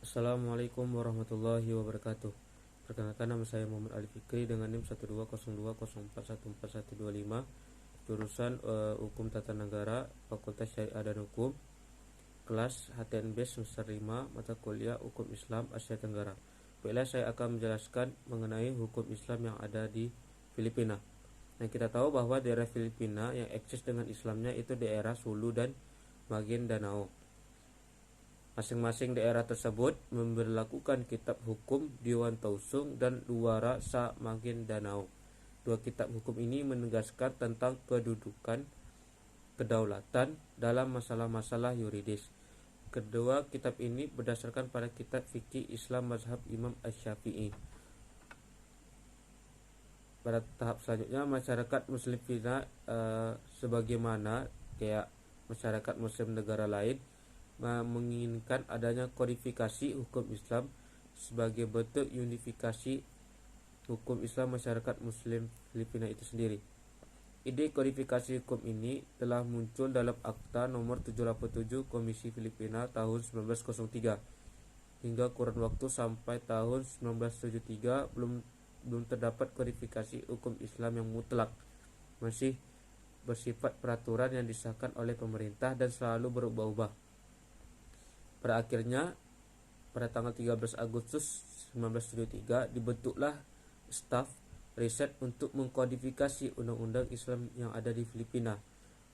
Assalamualaikum warahmatullahi wabarakatuh. Perkenalkan, nama saya Muhammad Ali Fikri dengan NIM 12020414125, jurusan Hukum Tata Negara, Fakultas Syariah dan Hukum, kelas HTNB semester 5, mata kuliah Hukum Islam Asia Tenggara. Baiklah, saya akan menjelaskan mengenai hukum Islam yang ada di Filipina. Nah, kita tahu bahwa daerah Filipina yang eksis dengan Islamnya itu daerah Sulu dan Maguindanao. Masing-masing daerah tersebut memberlakukan kitab hukum Dewan Tausung dan Luara Sa Maguindanao. Dua kitab hukum ini menegaskan tentang kedudukan kedaulatan dalam masalah-masalah yuridis. Kedua kitab ini berdasarkan pada kitab fikih Islam mazhab Imam Asy-Syafi'i. Pada tahap selanjutnya, masyarakat Muslim Filipina sebagaimana kayak masyarakat Muslim negara lain menginginkan adanya kodifikasi hukum Islam sebagai bentuk unifikasi hukum Islam masyarakat Muslim Filipina itu sendiri. Ide kodifikasi hukum ini telah muncul dalam Akta Nomor 787 Komisi Filipina tahun 1903. Hingga kurun waktu sampai tahun 1973 belum terdapat kodifikasi hukum Islam yang mutlak. Masih bersifat peraturan yang disahkan oleh pemerintah dan selalu berubah-ubah. Pada akhirnya, pada tanggal 13 Agustus 1973 dibentuklah staf riset untuk mengkodifikasi undang-undang Islam yang ada di Filipina.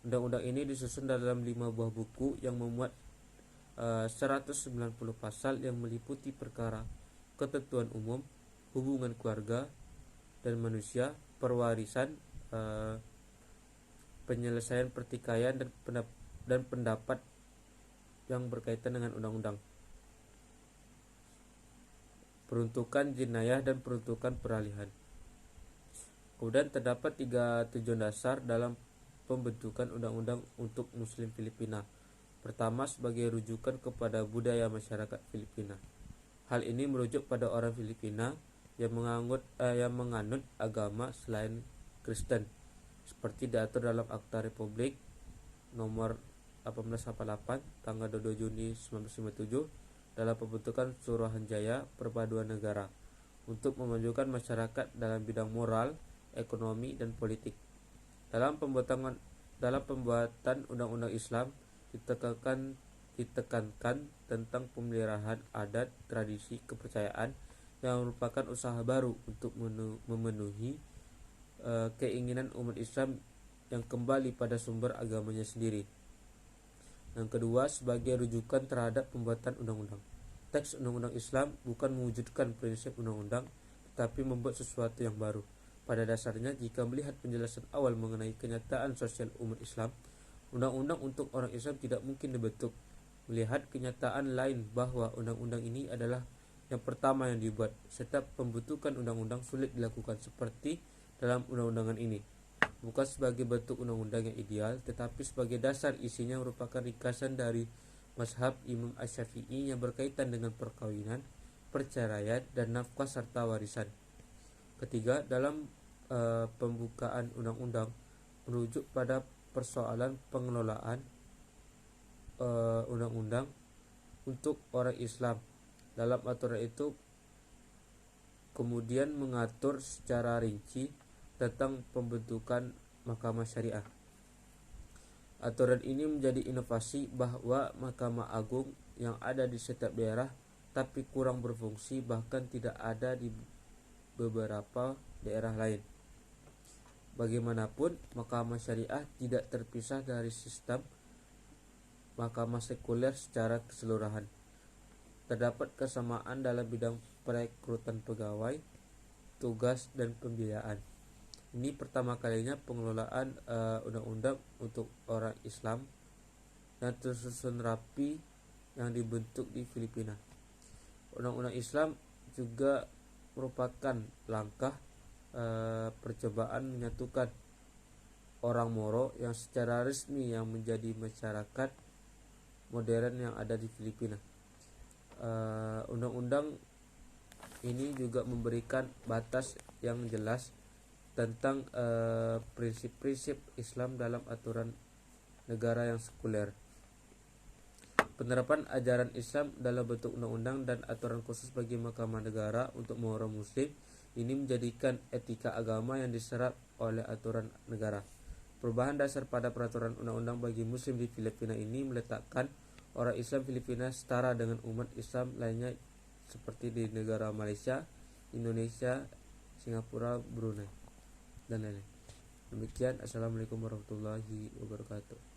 Undang-undang ini disusun dalam 5 buah buku yang memuat 190 pasal yang meliputi perkara ketentuan umum, hubungan keluarga dan manusia, perwarisan, penyelesaian pertikaian dan pendapat yang berkaitan dengan undang-undang, peruntukan jenayah dan peruntukan peralihan. Kemudian terdapat 3 tujuan dasar dalam pembentukan undang-undang untuk Muslim Filipina. Pertama, sebagai rujukan kepada budaya masyarakat Filipina. Hal ini merujuk pada orang Filipina yang menganut agama selain Kristen, seperti diatur dalam Akta Republik Nomor 1888 tanggal 22 Juni 1957 dalam pembentukan Suruhanjaya Perpaduan Negara untuk memajukan masyarakat dalam bidang moral, ekonomi, dan politik. Dalam pembuatan undang-undang Islam ditekankan tentang pemeliharaan adat, tradisi, kepercayaan yang merupakan usaha baru untuk memenuhi keinginan umat Islam yang kembali pada sumber agamanya sendiri. Yang kedua, sebagai rujukan terhadap pembuatan undang-undang. Teks undang-undang Islam bukan mewujudkan prinsip undang-undang, tetapi membuat sesuatu yang baru. Pada dasarnya, jika melihat penjelasan awal mengenai kenyataan sosial umat Islam, undang-undang untuk orang Islam tidak mungkin dibentuk. Melihat kenyataan lain bahwa undang-undang ini adalah yang pertama yang dibuat, serta pembentukan undang-undang sulit dilakukan seperti dalam undang-undangan ini. Bukan sebagai bentuk undang-undang yang ideal, tetapi sebagai dasar isinya merupakan ringkasan dari mazhab Imam Asy-Syafi'i yang berkaitan dengan perkawinan, perceraian, dan nafkah serta warisan. Ketiga, dalam pembukaan undang-undang merujuk pada persoalan pengelolaan undang-undang untuk orang Islam. Dalam aturan itu kemudian mengatur secara rinci tentang pembentukan Mahkamah Syariah. Aturan ini menjadi inovasi bahwa Mahkamah Agung yang ada di setiap daerah tapi kurang berfungsi, bahkan tidak ada di beberapa daerah lain. Bagaimanapun, Mahkamah Syariah tidak terpisah dari sistem mahkamah sekuler secara keseluruhan. Terdapat kesamaan dalam bidang perekrutan pegawai, tugas, dan pembiayaan. Ini pertama kalinya pengelolaan undang-undang untuk orang Islam yang tersusun rapi yang dibentuk di Filipina. Undang-undang Islam juga merupakan langkah percobaan menyatukan orang Moro yang secara resmi yang menjadi masyarakat modern yang ada di Filipina. Undang-undang ini juga memberikan batas yang jelas tentang prinsip-prinsip Islam dalam aturan negara yang sekuler. Penerapan ajaran Islam dalam bentuk undang-undang dan aturan khusus bagi Mahkamah Negara untuk orang Muslim ini menjadikan etika agama yang diserap oleh aturan negara. Perubahan dasar pada peraturan undang-undang bagi Muslim di Filipina ini meletakkan orang Islam Filipina setara dengan umat Islam lainnya seperti di negara Malaysia, Indonesia, Singapura, Brunei, dan lain-lain. Demikian, Assalamualaikum warahmatullahi wabarakatuh.